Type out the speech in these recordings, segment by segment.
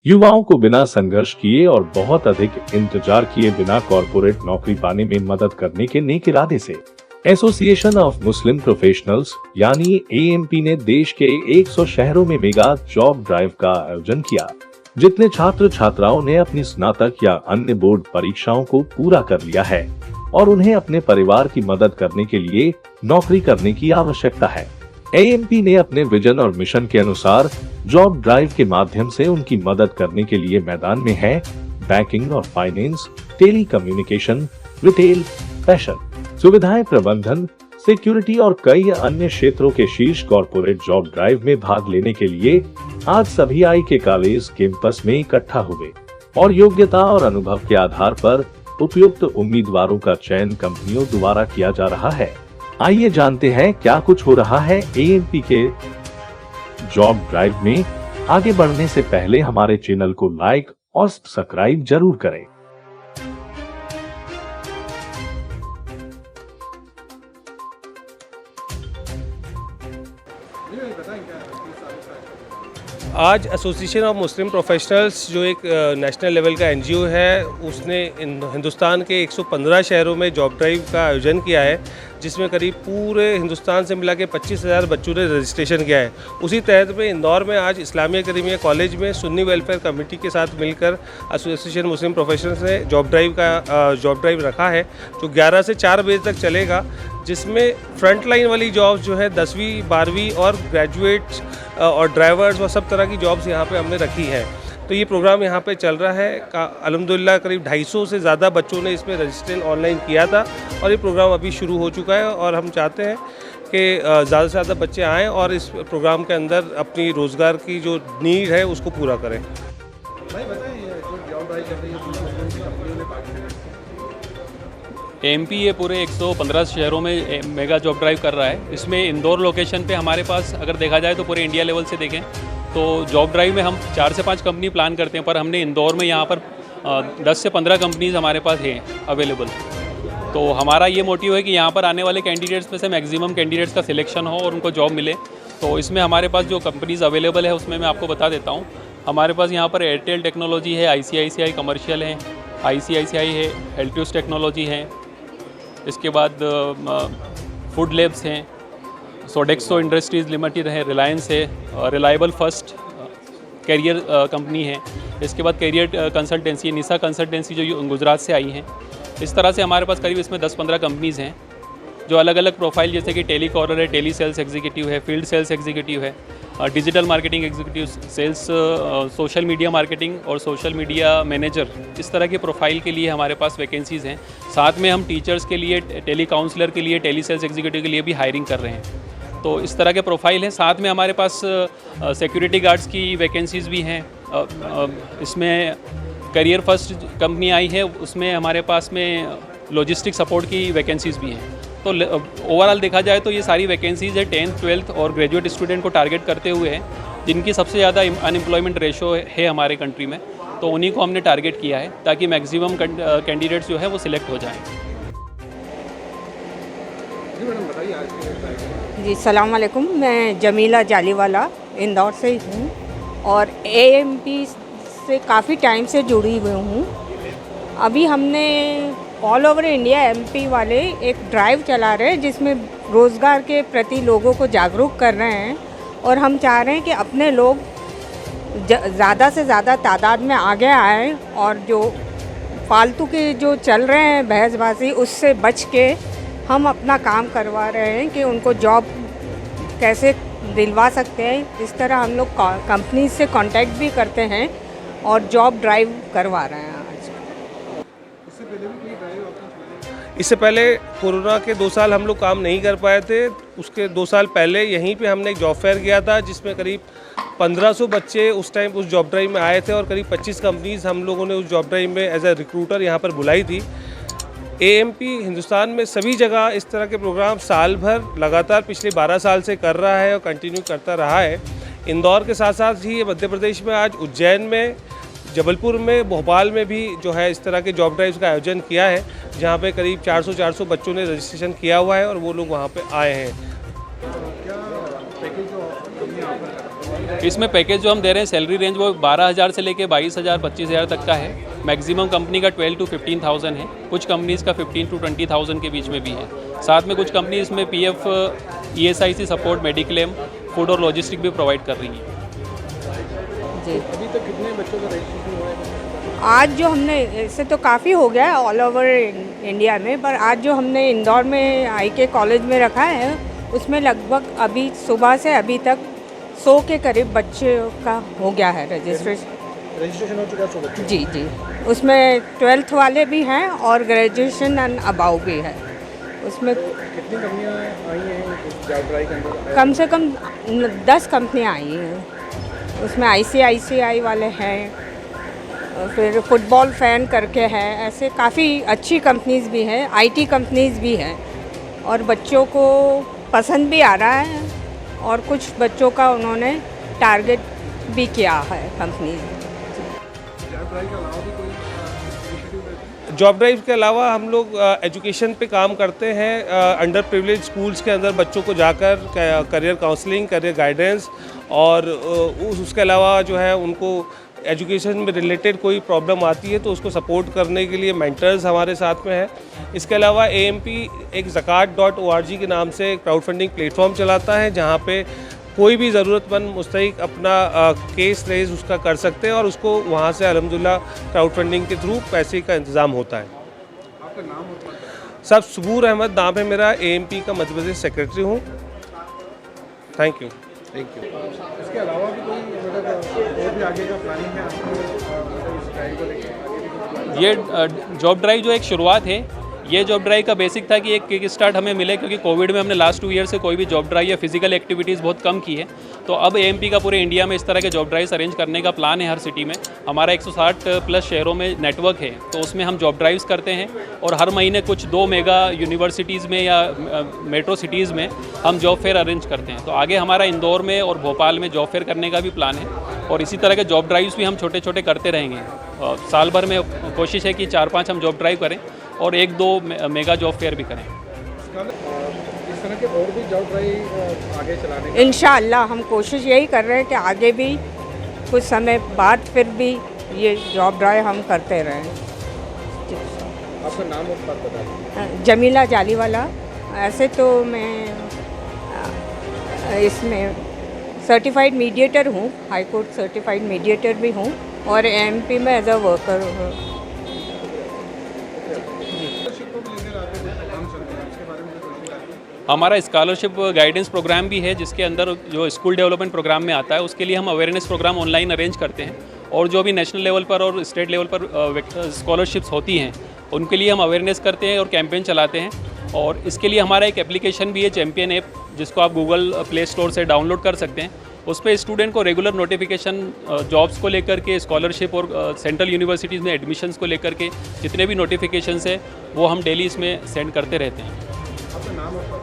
युवाओं को बिना संघर्ष किए और बहुत अधिक इंतजार किए बिना कॉर्पोरेट नौकरी पाने में मदद करने के नेक इरादे से एसोसिएशन ऑफ मुस्लिम प्रोफेशनल्स यानी एएमपी ने देश के 100 शहरों में मेगा जॉब ड्राइव का आयोजन किया। जितने छात्र छात्राओं ने अपनी स्नातक या अन्य बोर्ड परीक्षाओं को पूरा कर लिया है और उन्हें अपने परिवार की मदद करने के लिए नौकरी करने की आवश्यकता है। एएमपी ने अपने विजन और मिशन के अनुसार जॉब ड्राइव के माध्यम से उनकी मदद करने के लिए मैदान में है बैंकिंग और finance, telecommunication, retail, fashion, सुविधाएं प्रबंधन, सिक्योरिटी और कई अन्य क्षेत्रों के शीर्ष कॉर्पोरेट जॉब ड्राइव में भाग लेने के लिए आज सभी के कॉलेज कैंपस में इकट्ठा हुए और योग्यता और अनुभव के आधार पर उपयुक्त उम्मीदवारों का चयन कंपनियों द्वारा किया जा रहा है। आइए जानते हैं क्या कुछ हो रहा है एएमपी के जॉब ड्राइव में। आगे बढ़ने से पहले हमारे चैनल को लाइक और सब्सक्राइब जरूर करें। आज एसोसिएशन ऑफ मुस्लिम प्रोफेशनल्स जो एक नेशनल लेवल का एनजीओ है, उसने हिंदुस्तान के 115 शहरों में जॉब ड्राइव का आयोजन किया है, जिसमें करीब पूरे हिंदुस्तान से मिला के 25,000 बच्चों ने रजिस्ट्रेशन किया है। उसी तहत में इंदौर में आज इस्लामिया करीमिया कॉलेज में सुन्नी वेलफेयर कमेटी के साथ मिलकर एसोसिएशन मुस्लिम प्रोफेशनल्स ने जॉब ड्राइव रखा है, जो 11 से 4 बजे तक चलेगा, जिसमें फ्रंट लाइन वाली जॉब्स जो है 10वीं 12वीं और ग्रेजुएट्स और ड्राइवर्स और सब तरह की जॉब्स यहाँ पे हमने रखी हैं। तो ये प्रोग्राम यहाँ पे चल रहा है। अल्हम्दुलिल्लाह करीब 250 से ज़्यादा बच्चों ने इसमें रजिस्ट्रेशन ऑनलाइन किया था और ये प्रोग्राम अभी शुरू हो चुका है और हम चाहते हैं कि ज़्यादा से ज़्यादा बच्चे आएँ और इस प्रोग्राम के अंदर अपनी रोज़गार की जो नीड है उसको पूरा करें। एएमपी ये पूरे 115 शहरों में मेगा जॉब ड्राइव कर रहा है। इसमें इंदौर लोकेशन पे हमारे पास अगर देखा जाए तो पूरे इंडिया लेवल से देखें तो जॉब ड्राइव में हम 4 से 5 कंपनी प्लान करते हैं, पर हमने इंदौर में यहाँ पर 10 से 15 कंपनीज़ हमारे पास हैं अवेलेबल। तो हमारा ये मोटिव है कि यहाँ पर आने वाले कैंडिडेट्स में से मैक्सिमम कैंडिडेट्स का सिलेक्शन हो और उनको जॉब मिले। तो इसमें हमारे पास जो कंपनीज़ अवेलेबल है उसमें मैं आपको बता देता हूँ। हमारे पास यहाँ पर एयरटेल टेक्नोलॉजी है, ICICI कमर्शियल है, ICICI है, एल्ट्यूस टेक्नोलॉजी है, इसके बाद फूड लैब्स हैं, सोडेक्सो इंडस्ट्रीज़ लिमिटेड है, रिलायंस है, रिलायबल फर्स्ट कैरियर कंपनी है, इसके बाद कैरियर कंसल्टेंसी है, निशा कंसल्टेंसी जो गुजरात से आई हैं। इस तरह से हमारे पास करीब इसमें 10-15 कंपनीज़ हैं जो अलग अलग प्रोफाइल, जैसे कि टेली कॉलर है, टेली सेल्स एग्जीक्यूटिव है, फील्ड सेल्स एग्जीक्यूटिव है, digital marketing executive, sales, social media marketing और सोशल मीडिया मैनेजर, इस तरह के प्रोफाइल के लिए हमारे पास वैकेंसीज़ हैं। साथ में हम टीचर्स के लिए, टेली काउंसलर के लिए, टेली सेल्स एग्जीक्यूटिव के लिए भी हायरिंग कर रहे हैं। तो इस तरह के प्रोफाइल हैं। साथ में हमारे पास सिक्योरिटी गार्ड्स की वैकेंसीज़ भी हैं। इसमें करियर फर्स्ट कंपनी आई है, उसमें हमारे पास में लॉजिस्टिक सपोर्ट की वैकेंसीज़ भी हैं। तो ओवरऑल देखा जाए तो ये सारी वैकेंसीज़ है 10th 12th और ग्रेजुएट स्टूडेंट को टारगेट करते हुए हैं, जिनकी सबसे ज़्यादा अनएम्प्लॉयमेंट रेशो है हमारे कंट्री में। तो उन्हीं को हमने टारगेट किया है ताकि मैक्सिमम कैंडिडेट्स जो है वो सिलेक्ट हो जाएँ। जी सलाम वालेकुम, मैं जमीला जालीवाला इंदौर से हूँ और एएमपी से काफ़ी टाइम से जुड़ी हुई हूँ। अभी हमने ऑल ओवर इंडिया एमपी वाले एक ड्राइव चला रहे हैं जिसमें रोज़गार के प्रति लोगों को जागरूक कर रहे हैं और हम चाह रहे हैं कि अपने लोग ज़्यादा से ज़्यादा तादाद में आगे आएँ और जो फालतू के जो चल रहे हैं बहसबाजी, उससे बच के हम अपना काम करवा रहे हैं कि उनको जॉब कैसे दिलवा सकते हैं। इस तरह हम लोग कंपनी से कांटेक्ट भी करते हैं और जॉब ड्राइव करवा रहे हैं। इससे पहले कोरोना के 2 साल हम लोग काम नहीं कर पाए थे। उसके 2 साल पहले यहीं पे हमने एक जॉब फेयर किया था, जिसमें करीब 1500 बच्चे उस टाइम उस जॉब ड्राइव में आए थे और करीब 25 कंपनीज़ हम लोगों ने उस जॉब ड्राइव में एज ए रिक्रूटर यहाँ पर बुलाई थी। एएमपी हिंदुस्तान में सभी जगह इस तरह के प्रोग्राम साल भर लगातार पिछले 12 साल से कर रहा है और कंटिन्यू करता रहा है। इंदौर के साथ साथ ही मध्य प्रदेश में आज उज्जैन में, जबलपुर में, भोपाल में भी जो है इस तरह के जॉब ड्राइव्स का आयोजन किया है, जहाँ पे करीब 400 बच्चों ने रजिस्ट्रेशन किया हुआ है और वो लोग वहाँ पे आए हैं। इसमें पैकेज जो हम दे रहे हैं सैलरी रेंज वो 12,000 से लेके 22,000 25,000 तक का है। मैक्सिमम कंपनी का 12 to 15,000 है, कुछ कंपनीज़ का 15 to 20,000 के बीच में भी है। साथ में कुछ कंपनी इसमें PF ESIC support, mediclaim, food और लॉजिस्टिक भी प्रोवाइड कर रही है। जी अभी तक कितने बच्चों का रजिस्ट्रेशन हुआ है? आज जो हमने, इससे तो काफ़ी हो गया है ऑल ओवर इंडिया में, पर आज जो हमने इंदौर में IK कॉलेज में रखा है उसमें लगभग अभी सुबह से अभी तक 100 के करीब बच्चे का हो गया है रजिस्ट्रेशन हो चुका है। जी जी, उसमें 12th वाले भी हैं और ग्रेजुएशन एंड अबाउ भी है। उसमें कितनी कंपनियां आई हैं जॉब ड्राइव के अंदर? कम से कम 10 कंपनियां आई हैं। उसमें ICICI वाले हैं, फिर फुटबॉल फैन करके है, ऐसे काफ़ी अच्छी कंपनीज़ भी हैं, IT कंपनीज़ भी हैं और बच्चों को पसंद भी आ रहा है और कुछ बच्चों का उन्होंने टारगेट भी किया है कंपनी। जॉब ड्राइव के अलावा हम लोग एजुकेशन पे काम करते हैं। अंडर प्रिविलेज स्कूल्स के अंदर बच्चों को जाकर करियर काउंसलिंग, करियर गाइडेंस और उसके अलावा जो है उनको एजुकेशन में रिलेटेड कोई प्रॉब्लम आती है तो उसको सपोर्ट करने के लिए मेंटर्स हमारे साथ में है। इसके अलावा AMP एक zakat.org के नाम से एक क्राउड फंडिंग प्लेटफॉर्म चलाता है जहां पे कोई भी ज़रूरतमंद मुस्तहिक अपना केस रेज उसका कर सकते हैं और उसको वहां से अल्हम्दुलिल्लाह क्राउड फंडिंग के थ्रू पैसे का इंतज़ाम होता है। आपका नाम? सब सबूर अहमद नाम है मेरा, AMP का मध्य प्रदेश सेक्रेटरी हूँ। Thank you. इसके अलावा भी कोई और भी आगे का प्लानिंग है आपको? ये जॉब ड्राइव जो एक शुरुआत है, ये जॉब ड्राइव का बेसिक था कि एक किक स्टार्ट हमें मिले क्योंकि कोविड में हमने लास्ट 2 ईयर से कोई भी जॉब ड्राइव या फिजिकल एक्टिविटीज़ बहुत कम की है। तो अब AMP का पूरे इंडिया में इस तरह के जॉब ड्राइव्स अरेंज करने का प्लान है। हर सिटी में हमारा 160 प्लस शहरों में नेटवर्क है, तो उसमें हम जॉब ड्राइव्स करते हैं और हर महीने कुछ 2 मेगा यूनिवर्सिटीज़ में या मेट्रो सिटीज़ में हम जॉब फेयर अरेंज करते हैं। तो आगे हमारा इंदौर में और भोपाल में जॉब फेयर करने का भी प्लान है और इसी तरह के जॉब ड्राइव्स भी हम छोटे छोटे करते रहेंगे। साल भर में कोशिश है कि 4-5 हम जॉब ड्राइव करें और 1-2 मेगा जॉब फेयर भी करें। इस तरह के और भी जॉब ड्राइव आगे चलाने का इंशाअल्लाह हम कोशिश यही कर रहे हैं कि आगे भी कुछ समय बाद फिर भी ये जॉब ड्राइव हम करते रहें। आपका नाम और पता बता दें। जमीला जालीवाला। ऐसे तो मैं इसमें सर्टिफाइड मीडिएटर हूँ, हाई कोर्ट सर्टिफाइड मीडिएटर भी हूँ और AMP में एज अ वर्कर हूँ। हमारा स्कॉलरशिप गाइडेंस प्रोग्राम भी है जिसके अंदर जो स्कूल डेवलपमेंट प्रोग्राम में आता है उसके लिए हम अवेयरनेस प्रोग्राम ऑनलाइन अरेंज करते हैं और जो भी नेशनल लेवल पर और स्टेट लेवल पर स्कॉलरशिप्स होती हैं उनके लिए हम अवेयरनेस करते हैं और कैंपेन चलाते हैं। और इसके लिए हमारा एक एप्लीकेशन भी है, चैम्पियन ऐप, जिसको आप गूगल प्ले स्टोर से डाउनलोड कर सकते हैं। उस पर स्टूडेंट को रेगुलर नोटिफिकेशन जॉब्स को लेकर के, स्कॉलरशिप और सेंट्रल यूनिवर्सिटीज़ में एडमिशन्स को लेकर के जितने भी नोटिफिकेशंस है वो हम डेली इसमें सेंड करते रहते हैं। आपका नाम और?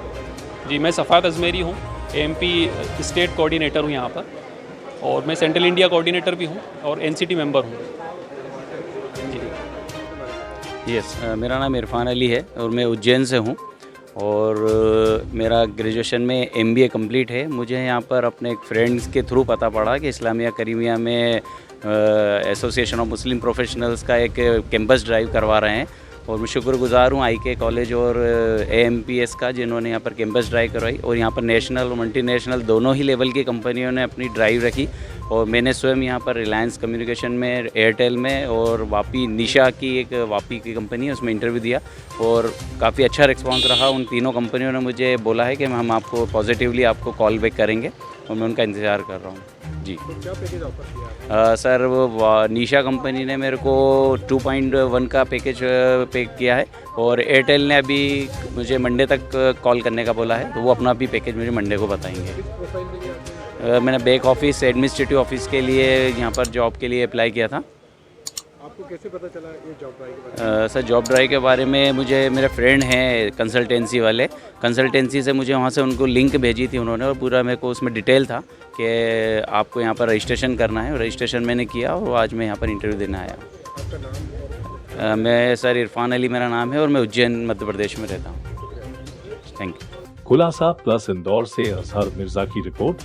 जी, मैं सफ़ात अजमेरी हूँ, AMP स्टेट कोऑर्डिनेटर हूँ यहाँ पर और मैं सेंट्रल इंडिया कोऑर्डिनेटर भी हूँ और NCT मेंबर हूँ। जी यस, मेरा नाम इरफान अली है और मैं उज्जैन से हूँ और मेरा ग्रेजुएशन में MBA कंप्लीट है। मुझे यहाँ पर अपने एक फ्रेंड्स के थ्रू पता पड़ा कि इस्लामिया करीमिया में एसोसिएशन ऑफ मुस्लिम प्रोफेशनल्स का एक कैंपस ड्राइव करवा रहे हैं और मैं शुक्रगुजार हूँ IK कॉलेज और AMPS का, जिन्होंने यहाँ पर कैंपस ड्राइव करवाई और यहाँ पर नेशनल और मल्टीनेशनल दोनों ही लेवल की कंपनियों ने अपनी ड्राइव रखी और मैंने स्वयं यहाँ पर रिलायंस कम्युनिकेशन में, एयरटेल में और वापी निशा की एक वापी की कंपनी है उसमें इंटरव्यू दिया और काफ़ी अच्छा रिस्पांस रहा। उन तीनों कंपनियों ने मुझे बोला है कि हम आपको पॉजिटिवली आपको कॉल बैक करेंगे और मैं उनका इंतज़ार कर रहा हूँ। जी, तो क्या पैकेज ऑफर किया? सर वो निशा कंपनी ने मेरे को 2.1 का पैकेज पे किया है और एयरटेल ने अभी मुझे मंडे तक कॉल करने का बोला है, तो वो अपना भी पैकेज मुझे मंडे को बताएंगे। प्रोफाइल के लिए आपने मैंने बैक ऑफिस एडमिनिस्ट्रेटिव ऑफिस के लिए यहाँ पर जॉब के लिए अप्लाई किया था। आपको कैसे पता चला ये जॉब ड्राइव के बारे में? सर जॉब ड्राइव के बारे में मुझे मेरे फ्रेंड हैं कंसल्टेंसी वाले, कंसल्टेंसी से मुझे वहाँ से उनको लिंक भेजी थी उन्होंने और पूरा मेरे को उसमें डिटेल था कि आपको यहाँ पर रजिस्ट्रेशन करना है और रजिस्ट्रेशन मैंने किया और आज मैं यहाँ पर इंटरव्यू देने आया। आपका नाम और? मैं सर इरफान अली मेरा नाम है और मैं उज्जैन मध्य प्रदेश में रहता हूँ। Thank you. खुलासा प्लस इंदौर से अजहर मिर्जा की रिपोर्ट।